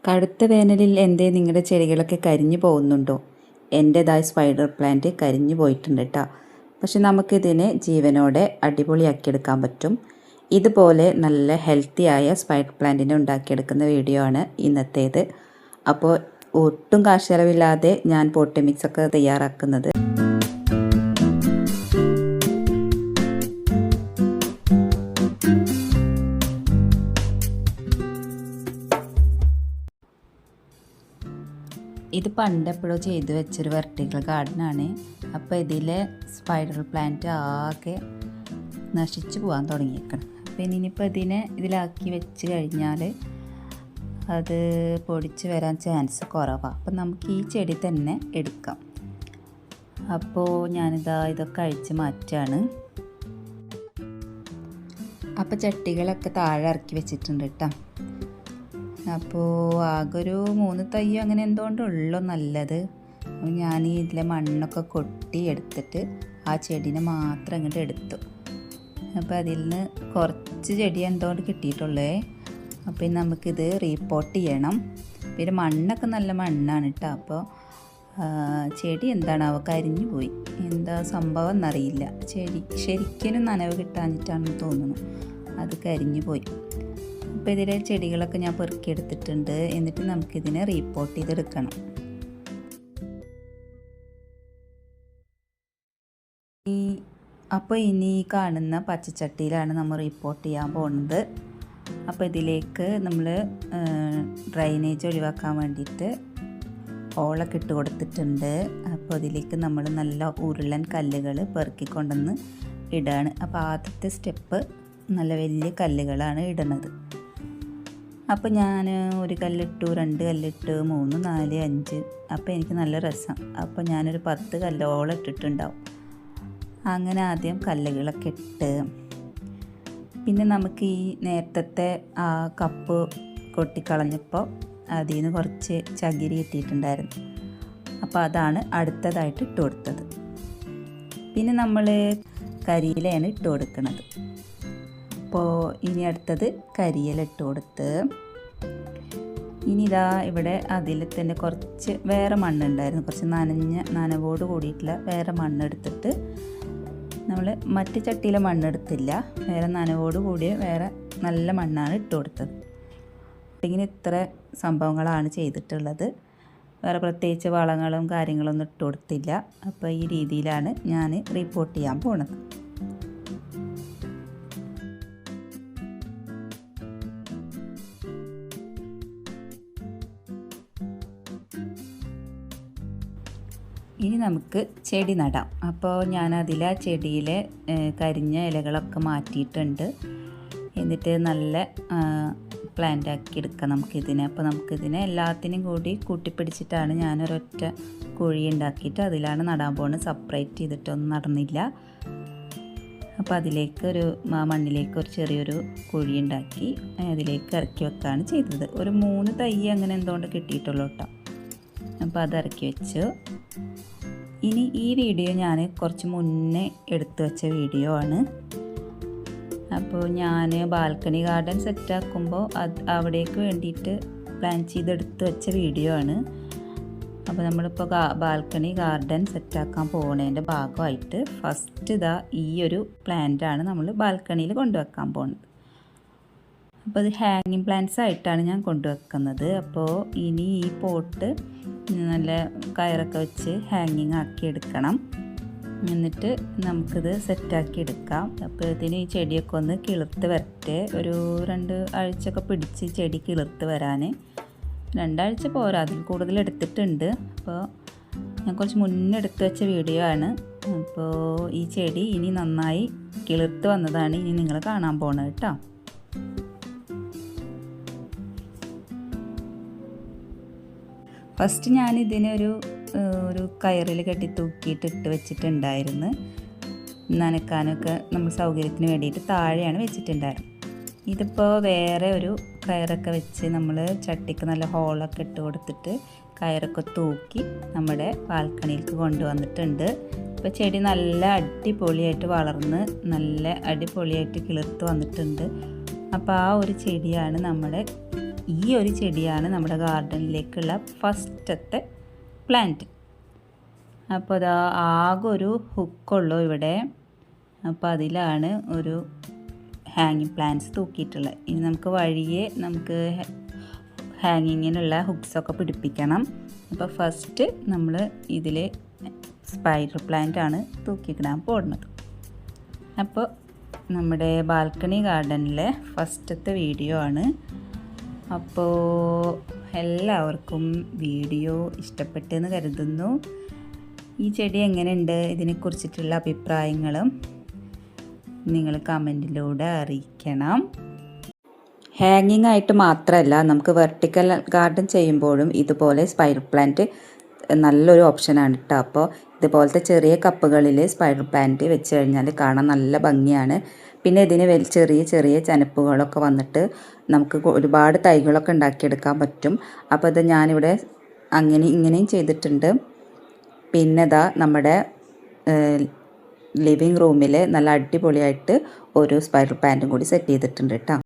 കടുത്ത വേനലിൽ എന്തേ നിങ്ങളുടെ ചെടികളൊക്കെ കരിഞ്ഞു പോകുന്നുണ്ടോ? എൻ്റേതായ സ്പൈഡർ പ്ലാന്റ് കരിഞ്ഞു പോയിട്ടുണ്ട് കേട്ടോ. പക്ഷെ നമുക്കിതിനെ ജീവനോടെ അടിപൊളിയാക്കിയെടുക്കാൻ പറ്റും. ഇതുപോലെ നല്ല ഹെൽത്തിയായ സ്പൈഡർ പ്ലാന്റിനെ ഉണ്ടാക്കിയെടുക്കുന്ന വീഡിയോ ആണ് ഇന്നത്തേത്. അപ്പോൾ ഒട്ടും കാശ് ചിലവില്ലാതെ ഞാൻ പോട്ടി മിക്സൊക്കെ തയ്യാറാക്കുന്നത്. ഇത് പണ്ടെപ്പോഴോ ചെയ്തു വെച്ചൊരു വെർട്ടിക്കൽ ഗാർഡനാണ്. അപ്പോൾ ഇതിലെ സ്പൈഡർ പ്ലാന്റ് ആകെ നശിച്ചു പോകാൻ തുടങ്ങിയേക്കണം. അപ്പോൾ ഇനിയിപ്പോൾ ഇതിലാക്കി വെച്ച് കഴിഞ്ഞാൽ അത് പൊടിച്ച് വരാൻ ചാൻസ് കുറവാണ്. അപ്പോൾ നമുക്ക് ഈ ചെടി തന്നെ എടുക്കാം. അപ്പോൾ ഇതൊക്കെ അഴിച്ച് മാറ്റുകയാണ്. അപ്പോൾ ചട്ടികളൊക്കെ താഴെ ഇറക്കി വെച്ചിട്ടുണ്ട് കേട്ടോ. അപ്പോൾ ആകെ ഒരു 3 തയ്യോ അങ്ങനെ എന്തുകൊണ്ടുള്ളൂ നല്ലത്. അപ്പോൾ ഞാൻ ഇതിലെ മണ്ണൊക്കെ കൊട്ടി എടുത്തിട്ട് ആ ചെടീനെ മാത്രം ഇങ്ങോട്ട് എടുത്തു. അപ്പോൾ അതിൽ നിന്ന് കുറച്ച് ചെടി എന്തുകൊണ്ട് കിട്ടിയിട്ടുള്ളേ. അപ്പോൾ ഇനി നമുക്കിത് റീപോർട്ട് ചെയ്യണം. പിന്നെ മണ്ണൊക്കെ നല്ല മണ്ണാണ് കേട്ടോ. അപ്പോൾ ചെടി എന്താണാവോ കരിഞ്ഞു പോയി, എന്താ സംഭവം എന്നറിയില്ല. ചെടി ശരിക്കും നനവ് കിട്ടാഞ്ഞിട്ടാണെന്ന് തോന്നുന്നു, അത് കരിഞ്ഞു പോയി. അപ്പോൾ ഇതിലെ ചെടികളൊക്കെ ഞാൻ പെറുക്കിയെടുത്തിട്ടുണ്ട്. എന്നിട്ട് നമുക്കിതിനെ റീപോർട്ട് ചെയ്തെടുക്കണം. അപ്പോൾ ഇനി കാണുന്ന പച്ചച്ചട്ടിയിലാണ് നമ്മൾ റീപോർട്ട് ചെയ്യാൻ പോകുന്നത്. അപ്പോൾ ഇതിലേക്ക് നമ്മൾ ഡ്രൈനേജ് ഒഴിവാക്കാൻ വേണ്ടിയിട്ട് ഹോളൊക്കെ ഇട്ട് കൊടുത്തിട്ടുണ്ട്. അപ്പോൾ ഇതിലേക്ക് നമ്മൾ നല്ല ഉരുളൻ കല്ലുകൾ പെറുക്കിക്കൊണ്ടുവന്ന് ഇടുകയാണ്. അപ്പോൾ ആദ്യത്തെ സ്റ്റെപ്പ് നല്ല വലിയ കല്ലുകളാണ് ഇടുന്നത്. അപ്പോൾ ഞാൻ 1 കല്ലിട്ടു, 2 കല്ലിട്ടു, 3, 4, 5. അപ്പോൾ എനിക്ക് നല്ല രസം. അപ്പോൾ ഞാനൊരു 10 കല്ലോളം ഇട്ടിട്ടുണ്ടാവും. അങ്ങനെ ആദ്യം കല്ലുകളൊക്കെ ഇട്ട്, പിന്നെ നമുക്ക് ഈ നേരത്തെ ആ കപ്പ് കൊട്ടിക്കളഞ്ഞപ്പോൾ അതിൽ നിന്ന് കുറച്ച് ചകിരി കിട്ടിയിട്ടുണ്ടായിരുന്നു. അപ്പോൾ അതാണ് അടുത്തതായിട്ട് ഇട്ട് കൊടുത്തത്. പിന്നെ നമ്മൾ കരിയിലയാണ് ഇട്ട് കൊടുക്കുന്നത്. അപ്പോൾ ഇനി അടുത്തത് കരിയില ഇട്ട് കൊടുത്ത്, ഇനി ഇവിടെ അതിൽ തന്നെ കുറച്ച് വേറെ മണ്ണുണ്ടായിരുന്നു, കുറച്ച് നനവോട് കൂടിയിട്ടുള്ള വേറെ മണ്ണെടുത്തിട്ട്, നമ്മൾ മറ്റ് ചട്ടിയിലെ മണ്ണെടുത്തില്ല, വേറെ നനവോട് കൂടിയ വേറെ നല്ല മണ്ണാണ് ഇട്ട് കൊടുത്തത്. ഇങ്ങനെ ഇത്ര സംഭവങ്ങളാണ് ചെയ്തിട്ടുള്ളത്. വേറെ പ്രത്യേകിച്ച് വളങ്ങളും കാര്യങ്ങളൊന്നും ഇട്ട് കൊടുത്തില്ല. അപ്പോൾ ഈ രീതിയിലാണ് ഞാൻ റിപ്പോർട്ട് ചെയ്യാൻ പോണത്. ഇനി നമുക്ക് ചെടി നടാം. അപ്പോൾ ഞാനതിൽ ആ ചെടിയിലെ കരിഞ്ഞ ഇലകളൊക്കെ മാറ്റിയിട്ടുണ്ട്. എന്നിട്ട് നല്ല പ്ലാന്റ് ആക്കി എടുക്കാം നമുക്കിതിനെ. അപ്പോൾ നമുക്കിതിനെ എല്ലാത്തിനും കൂടി കൂട്ടിപ്പിടിച്ചിട്ടാണ് ഞാനൊരൊറ്റ കുഴി ഉണ്ടാക്കിയിട്ട് അതിലാണ് നടാൻ പോകുന്നത്. സെപ്പറേറ്റ് ചെയ്തിട്ടൊന്നും നടന്നില്ല. അപ്പോൾ മണ്ണിലേക്ക് ഒരു ചെറിയൊരു കുഴി ഉണ്ടാക്കി അതിലേക്ക് ഇറക്കി വെക്കുകയാണ് ചെയ്തത്. ഒരു 3 തൈ അങ്ങനെ എന്തുകൊണ്ട് കിട്ടിയിട്ടുള്ളൂ കേട്ടോ. അപ്പോൾ അത് ഇറക്കി വെച്ചു. ഇനി ഈ വീഡിയോ ഞാൻ കുറച്ച് മുന്നേ എടുത്തു വെച്ച വീഡിയോ ആണ്. അപ്പോൾ ഞാൻ ബാൽക്കണി ഗാർഡൻ സെറ്റാക്കുമ്പോൾ അവിടേക്ക് വേണ്ടിയിട്ട് പ്ലാൻ ചെയ്തെടുത്ത് വെച്ച വീഡിയോ ആണ്. അപ്പോൾ നമ്മളിപ്പോൾ ബാൽക്കണി ഗാർഡൻ സെറ്റാക്കാൻ പോകുന്നതിൻ്റെ ഭാഗമായിട്ട് ഫസ്റ്റ് ഈ ഒരു പ്ലാന്റാണ് നമ്മൾ ബാൽക്കണിയിൽ കൊണ്ടുവെക്കാൻ പോകുന്നത്. അപ്പോൾ ഇത് ഹാങ്ങിങ് പ്ലാന്റ്സ് ആയിട്ടാണ് ഞാൻ കൊണ്ടുവെക്കുന്നത്. അപ്പോൾ ഇനി ഈ പോട്ട് നല്ല കയറൊക്കെ വെച്ച് ഹാങ്ങിങ് ആക്കി എടുക്കണം. എന്നിട്ട് നമുക്കിത് സെറ്റാക്കി എടുക്കാം. അപ്പോൾ ഇതിന് ഈ ചെടിയൊക്കെ ഒന്ന് കിളിർത്ത് വരട്ടെ. ഒരു 2 ആഴ്ചയൊക്കെ പിടിച്ച് ചെടി കിളിർത്ത് വരാൻ. 2 ആഴ്ച പോരാ, അതിൽ കൂടുതൽ എടുത്തിട്ടുണ്ട്. അപ്പോൾ ഞാൻ കുറച്ച് മുന്നേ എടുത്ത് വെച്ച വീഡിയോ ആണ്. അപ്പോൾ ഈ ചെടി ഇനി നന്നായി കിളിർത്ത് വന്നതാണ് ഇനി നിങ്ങൾ കാണാൻ പോകുന്നത് കേട്ടോ. ഫസ്റ്റ് ഞാൻ ഒരു കയറിൽ കെട്ടി തൂക്കിയിട്ട് ഇട്ട് വെച്ചിട്ടുണ്ടായിരുന്നു. നനക്കാനൊക്കെ നമ്മൾ സൗകര്യത്തിന് വേണ്ടിയിട്ട് താഴെയാണ് വെച്ചിട്ടുണ്ടായിരുന്നത്. ഇതിപ്പോൾ വേറെ ഒരു കയറൊക്കെ വെച്ച് നമ്മൾ ചട്ടിക്ക് നല്ല ഹോളൊക്കെ ഇട്ട് കൊടുത്തിട്ട് കയറൊക്കെ തൂക്കി നമ്മുടെ ബാൽക്കണിയിലേക്ക് കൊണ്ടുവന്നിട്ടുണ്ട്. ഇപ്പോൾ ചെടി നല്ല അടിപൊളിയായിട്ട് വളർന്ന് നല്ല അടിപൊളിയായിട്ട് കിളിർത്ത് വന്നിട്ടുണ്ട്. അപ്പോൾ ആ ഒരു ചെടിയാണ് നമ്മുടെ ഈ ഒരു ചെടിയാണ് നമ്മുടെ ഗാർഡനിലേക്കുള്ള ഫസ്റ്റത്തെ പ്ലാന്റ്. അപ്പോൾ അതാ ആകെ ഒരു ഹുക്കുള്ളൂ ഇവിടെ. അപ്പോൾ അതിലാണ് ഒരു ഹാങ്ങിങ് പ്ലാന്റ്സ് തൂക്കിയിട്ടുള്ളത്. ഇനി നമുക്ക് വഴിയെ നമുക്ക് ഹാങ്ങിങ്ങിനുള്ള ഹുക്സൊക്കെ പിടിപ്പിക്കണം. അപ്പോൾ ഫസ്റ്റ് നമ്മൾ ഇതിൽ സ്പൈഡർ പ്ലാന്റ് ആണ് തൂക്കിയിടാൻ പോകുന്നത്. അപ്പോൾ നമ്മുടെ ബാൽക്കണി ഗാർഡനിലെ ഫസ്റ്റത്തെ വീഡിയോ ആണ്. അപ്പോൾ എല്ലാവർക്കും വീഡിയോ ഇഷ്ടപ്പെട്ടെന്ന് കരുതുന്നു. ഈ ചെടി എങ്ങനെയുണ്ട്, ഇതിനെക്കുറിച്ചിട്ടുള്ള അഭിപ്രായങ്ങളും നിങ്ങൾ കമൻറ്റിലൂടെ അറിയിക്കണം. ഹാങ്ങിങ് ആയിട്ട് മാത്രമല്ല, നമുക്ക് വെർട്ടിക്കൽ ഗാർഡൻ ചെയ്യുമ്പോഴും ഇതുപോലെ സ്പൈഡർ പ്ലാന്റ് നല്ലൊരു ഓപ്ഷനാണ് കേട്ടോ. അപ്പോൾ ഇതുപോലത്തെ ചെറിയ കപ്പുകളിൽ സ്പൈഡർ പ്ലാന്റ് വെച്ച് കഴിഞ്ഞാൽ കാണാൻ നല്ല ഭംഗിയാണ്. പിന്നെ ഇതിന് ചെറിയ ചെറിയ ചനപ്പുകളൊക്കെ വന്നിട്ട് നമുക്ക് ഒരുപാട് തൈകളൊക്കെ ഉണ്ടാക്കിയെടുക്കാൻ പറ്റും. അപ്പോൾ ഇത് ഞാനിവിടെ ഇങ്ങനെയും ചെയ്തിട്ടുണ്ട്. പിന്നെ ഇതാ നമ്മുടെ ലിവിങ് റൂമിൽ നല്ല അടിപൊളിയായിട്ട് ഒരു സ്പൈഡർ പ്ലാന്റും കൂടി സെറ്റ് ചെയ്തിട്ടുണ്ട് കേട്ടോ.